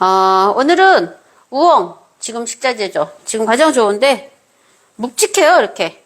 오늘은 우엉, 지금 식자재죠. 지금 가장 좋은데, 묵직해요, 이렇게.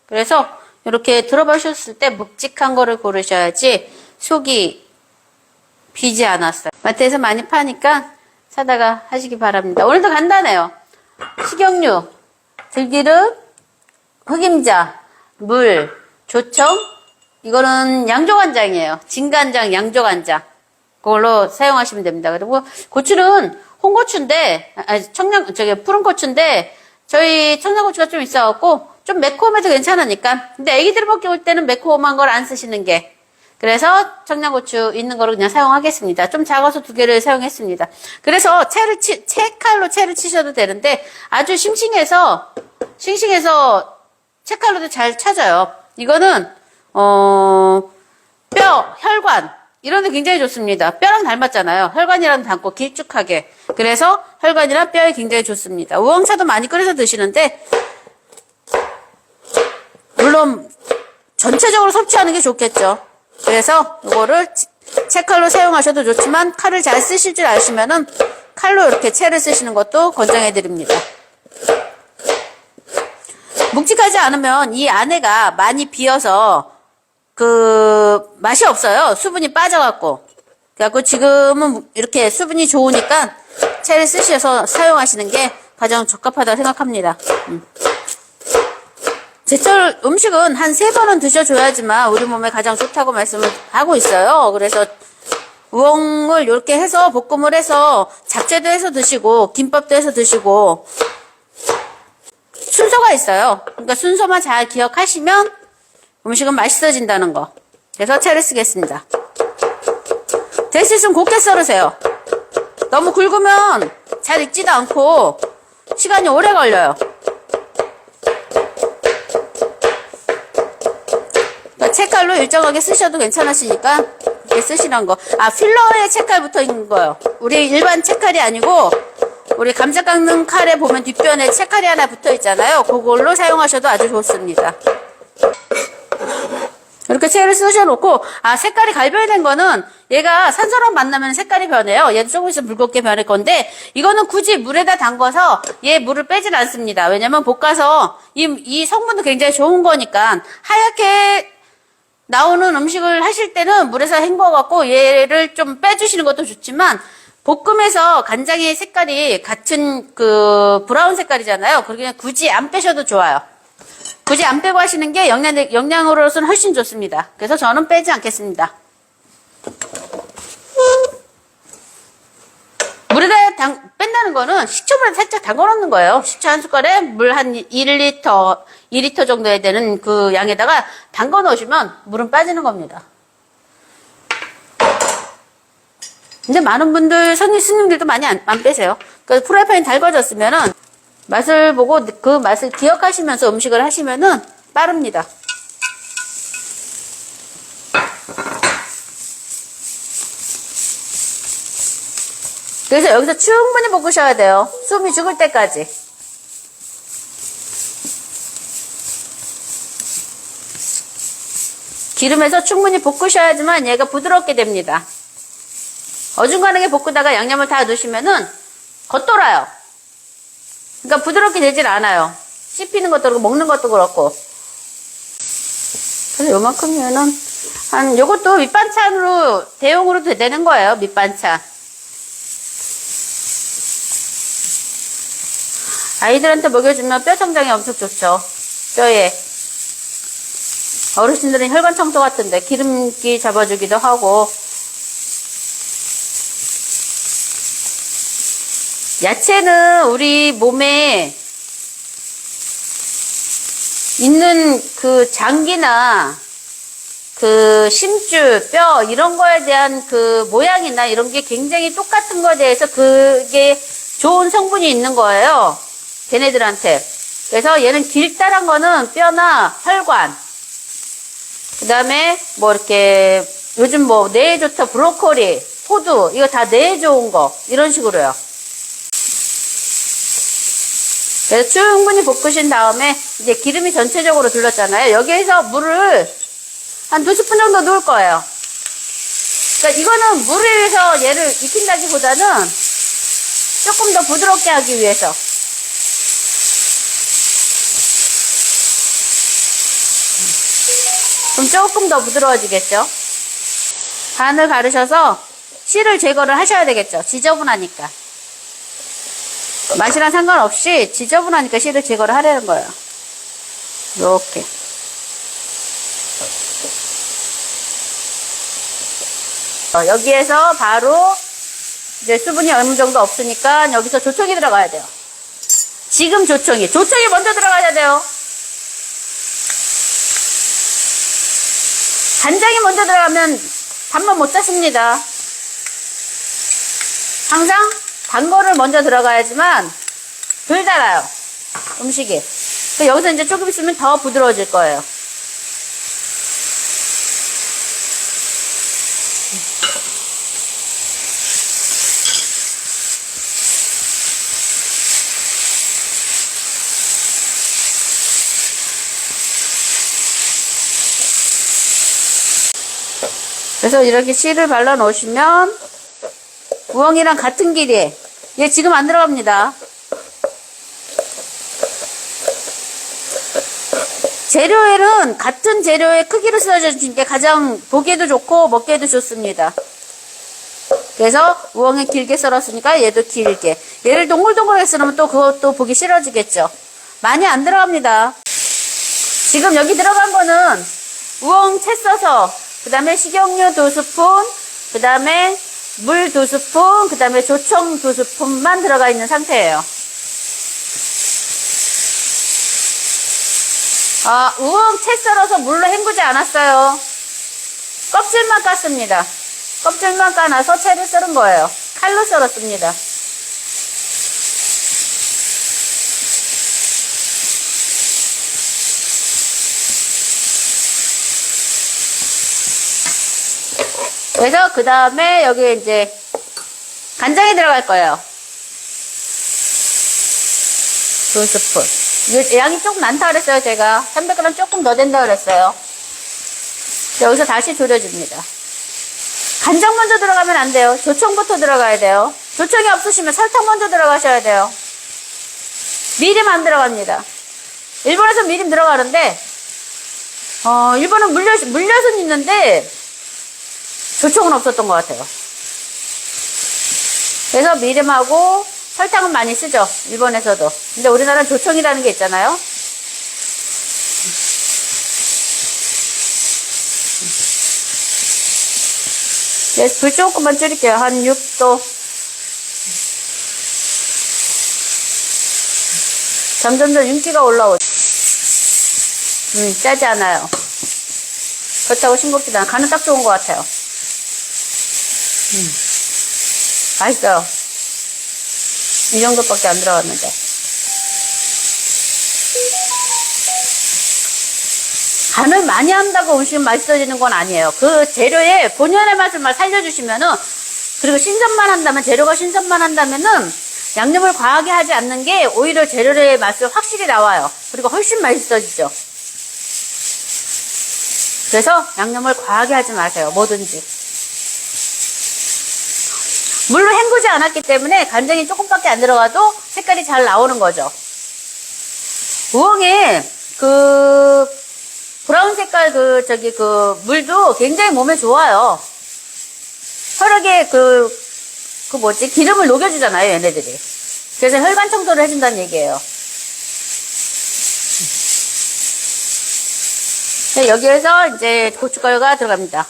그래서, 이렇게 들어보셨을 때 묵직한 거를 고르셔야지, 속이 비지 않았어요. 마트에서 많이 파니까 사다가 하시기 바랍니다. 오늘도 간단해요. 식용유, 들기름, 흑임자, 물, 조청, 이거는 양조간장이에요. 진간장, 양조간장. 그걸로 사용하시면 됩니다. 그리고 고추는 홍고추인데, 푸른 고추인데, 저희 청양고추가 좀 있어갖고, 좀 매콤해도 괜찮으니까. 근데 애기들 먹기 올 때는 매콤한 걸 안 쓰시는 게. 그래서 청양고추 있는 거를 그냥 사용하겠습니다. 좀 작아서 2개를 사용했습니다. 그래서 채칼로 채를 치셔도 되는데, 아주 싱싱해서 채칼로도 잘 찾아요. 이거는, 뼈, 혈관, 이런 데 굉장히 좋습니다. 뼈랑 닮았잖아요. 혈관이랑 닮고 길쭉하게. 그래서 혈관이랑 뼈에 굉장히 좋습니다. 우엉차도 많이 끓여서 드시는데, 물론, 전체적으로 섭취하는 게 좋겠죠. 그래서 이거를 채칼로 사용하셔도 좋지만, 칼을 잘 쓰실 줄 아시면은, 칼로 이렇게 채를 쓰시는 것도 권장해드립니다. 묵직하지 않으면 이 안에가 많이 비어서 맛이 없어요. 수분이 빠져갖고. 그래갖고 지금은 이렇게 수분이 좋으니까 채를 쓰셔서 사용하시는 게 가장 적합하다고 생각합니다. 제철 음식은 한 3번은 드셔줘야지만 우리 몸에 가장 좋다고 말씀을 하고 있어요. 그래서 우엉을 이렇게 해서 볶음을 해서 잡채도 해서 드시고 김밥도 해서 드시고 순서가 있어요. 그러니까 순서만 잘 기억하시면 음식은 맛있어진다는 거. 그래서 채를 쓰겠습니다. 될 수 있으면 곱게 썰으세요. 너무 굵으면 잘 익지도 않고 시간이 오래 걸려요. 그러니까 채칼로 일정하게 쓰셔도 괜찮으시니까 이렇게 쓰시는 거. 필러에 채칼 붙어 있는 거예요. 우리 일반 채칼이 아니고 우리 감자 깎는 칼에 보면 뒷변에 채칼이 하나 붙어 있잖아요. 그걸로 사용하셔도 아주 좋습니다. 이렇게 채를 쑤셔놓고, 색깔이 갈변된 거는 얘가 산소랑 만나면 색깔이 변해요. 얘도 조금 있으면 붉게 변할 건데, 이거는 굳이 물에다 담궈서 얘 물을 빼진 않습니다. 왜냐면 볶아서 이 성분도 굉장히 좋은 거니까 하얗게 나오는 음식을 하실 때는 물에서 헹궈갖고 얘를 좀 빼주시는 것도 좋지만, 볶음에서 간장의 색깔이 같은 브라운 색깔이잖아요. 그러니까 굳이 안 빼셔도 좋아요. 굳이 안 빼고 하시는 게 영양으로서는 훨씬 좋습니다. 그래서 저는 빼지 않겠습니다. 물에다 뺀다는 거는 식초물에 살짝 담궈 놓는 거예요. 식초 한 숟갈에 물 한 2리터 정도에 되는 그 양에다가 담궈 놓으시면 물은 빠지는 겁니다. 이제 많은 분들, 스님들도 많이 안 빼세요. 그 프라이팬이 달궈졌으면은 맛을 보고 그 맛을 기억하시면서 음식을 하시면은 빠릅니다. 그래서 여기서 충분히 볶으셔야 돼요. 숨이 죽을 때까지. 기름에서 충분히 볶으셔야지만 얘가 부드럽게 됩니다. 어중간하게 볶다가 양념을 다 넣으시면은 겉돌아요. 그러니까 부드럽게 되질 않아요. 씹히는 것도 그렇고 먹는 것도 그렇고. 그래서 요만큼이면은 요것도 밑반찬으로 대용으로 되는 거예요. 밑반찬. 아이들한테 먹여주면 뼈 성장이 엄청 좋죠. 뼈에. 어르신들은 혈관 청소 같은데 기름기 잡아주기도 하고. 야채는 우리 몸에 있는 그 장기나 그 심줄, 뼈 이런 거에 대한 그 모양이나 이런 게 굉장히 똑같은 거에 대해서 그게 좋은 성분이 있는 거예요. 걔네들한테. 그래서 얘는 길다란 거는 뼈나 혈관. 그 다음에 뭐 이렇게 요즘 뭐 뇌에 좋다 브로콜리, 호두 이거 다 뇌에 좋은 거 이런 식으로요. 그래서 충분히 볶으신 다음에 이제 기름이 전체적으로 둘렀잖아요. 여기에서 물을 한 2스푼 정도 넣을 거예요. 그러니까 이거는 물을 위해서 얘를 익힌다기보다는 조금 더 부드럽게 하기 위해서. 그럼 조금 더 부드러워지겠죠? 반을 가르셔서 씨를 제거를 하셔야 되겠죠? 지저분하니까. 맛이랑 상관없이 지저분하니까 씨를 제거를 하려는 거예요. 이렇게. 여기에서 바로 이제 수분이 어느 정도 없으니까 여기서 조청이 들어가야 돼요. 지금 조청이 먼저 들어가야 돼요. 간장이 먼저 들어가면 밥만 못 짜십니다. 항상 단 거를 먼저 들어가야지만 덜 달아요, 음식이. 여기서 이제 조금 있으면 더 부드러워질 거예요. 그래서 이렇게 씨를 발라 놓으시면 우엉이랑 같은 길이에, 얘 지금 안 들어갑니다. 재료에는 같은 재료의 크기로 썰어져 주는 게 가장 보기에도 좋고 먹기에도 좋습니다. 그래서 우엉이 길게 썰었으니까 얘도 길게. 얘를 동글동글하게 썰으면 또 그것도 보기 싫어지겠죠. 많이 안 들어갑니다. 지금 여기 들어간 거는 우엉 채 써서, 그 다음에 식용유 2스푼, 그 다음에 물 2스푼, 그 다음에 조청 2스푼만 들어가 있는 상태예요. 우엉 채 썰어서 물로 헹구지 않았어요. 껍질만 깠습니다. 껍질만 까놔서 채를 썰은 거예요. 칼로 썰었습니다. 그래서 그 다음에 여기에 이제 간장이 들어갈 거예요. 2스푼. 이게 양이 조금 많다 그랬어요, 제가. 300g 조금 더 된다 그랬어요. 여기서 다시 졸여줍니다. 간장 먼저 들어가면 안 돼요. 조청부터 들어가야 돼요. 조청이 없으시면 설탕 먼저 들어가셔야 돼요. 미림 안 들어갑니다. 일본에서 미림 들어가는데, 일본은 물엿은 있는데, 조청은 없었던 것 같아요. 그래서 미림하고 설탕은 많이 쓰죠, 일본에서도. 근데 우리나라는 조청이라는 게 있잖아요. 네, 불 조금만 줄일게요. 한 6도. 점점점 윤기가 올라오죠. 짜지 않아요. 그렇다고 싱겁지도 않아요. 간은 딱 좋은 것 같아요. 맛있어요. 이 정도밖에 안 들어갔는데. 간을 많이 한다고 음식이 맛있어지는 건 아니에요. 그 재료의 본연의 맛을 살려주시면은, 그리고 신선만 한다면, 재료가 신선만 한다면은 양념을 과하게 하지 않는 게 오히려 재료의 맛이 확실히 나와요. 그리고 훨씬 맛있어지죠. 그래서 양념을 과하게 하지 마세요. 뭐든지. 물로 헹구지 않았기 때문에 간장이 조금밖에 안 들어가도 색깔이 잘 나오는 거죠. 우엉에 브라운 색깔 물도 굉장히 몸에 좋아요. 혈액에 기름을 녹여주잖아요, 얘네들이. 그래서 혈관 청소를 해준다는 얘기예요. 네, 여기에서 이제 고춧가루가 들어갑니다.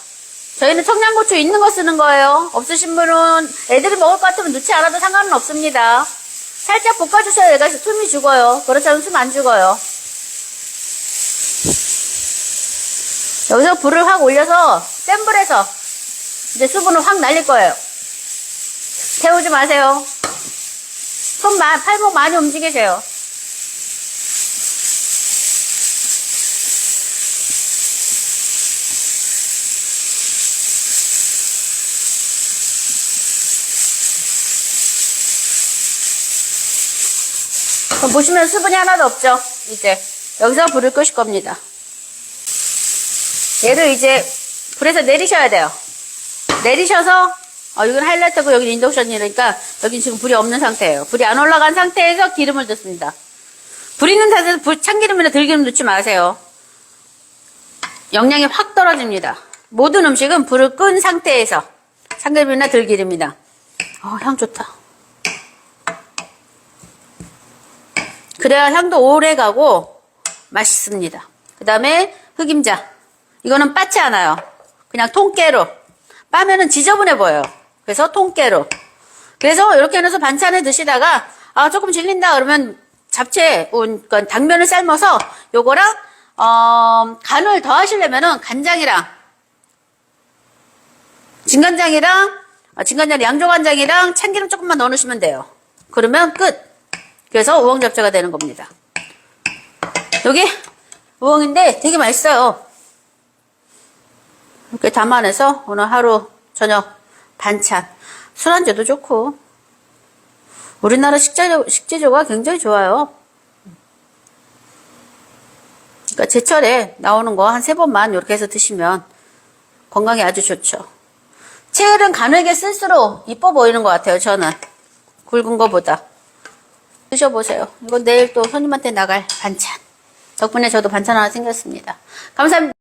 저희는 청양고추 있는 거 쓰는 거예요. 없으신 분은 애들이 먹을 것 같으면 넣지 않아도 상관은 없습니다. 살짝 볶아주셔야 얘가 숨이 죽어요. 그렇지 않으면 숨 안 죽어요. 여기서 불을 확 올려서 센 불에서 이제 수분을 확 날릴 거예요. 태우지 마세요. 팔목 많이 움직이세요. 그럼 보시면 수분이 하나도 없죠? 이제 여기서 불을 끄실 겁니다. 얘를 이제 불에서 내리셔야 돼요. 내리셔서 이건 하이라이터고 여기 인덕션이니까 여기 지금 불이 없는 상태예요. 불이 안 올라간 상태에서 기름을 넣습니다. 불 있는 상태에서 참기름이나 들기름 넣지 마세요. 영양이 확 떨어집니다. 모든 음식은 불을 끈 상태에서 참기름이나 들기름이나. 향 좋다. 그래야 향도 오래 가고 맛있습니다. 그 다음에 흑임자. 이거는 빠지 않아요. 그냥 통깨로. 빠면은 지저분해 보여요. 그래서 통깨로. 그래서 이렇게 해서 반찬에 드시다가 조금 질린다 그러면 잡채, 그러니까 당면을 삶아서 요거랑 간을 더 하시려면은 간장이랑 진간장, 양조간장이랑 참기름 조금만 넣어 놓으시면 돼요. 그러면 끝. 그래서 우엉 잡채가 되는 겁니다. 여기 우엉인데 되게 맛있어요. 이렇게 담아내서 오늘 하루 저녁 반찬, 술안주도 좋고. 우리나라 식재료가 굉장히 좋아요. 그러니까 제철에 나오는 거 한 3번만 이렇게 해서 드시면 건강에 아주 좋죠. 채을은 가늘게 쓸수록 이뻐 보이는 것 같아요, 저는. 굵은 거보다. 드셔보세요. 이건 내일 또 손님한테 나갈 반찬. 덕분에 저도 반찬 하나 생겼습니다. 감사합니다.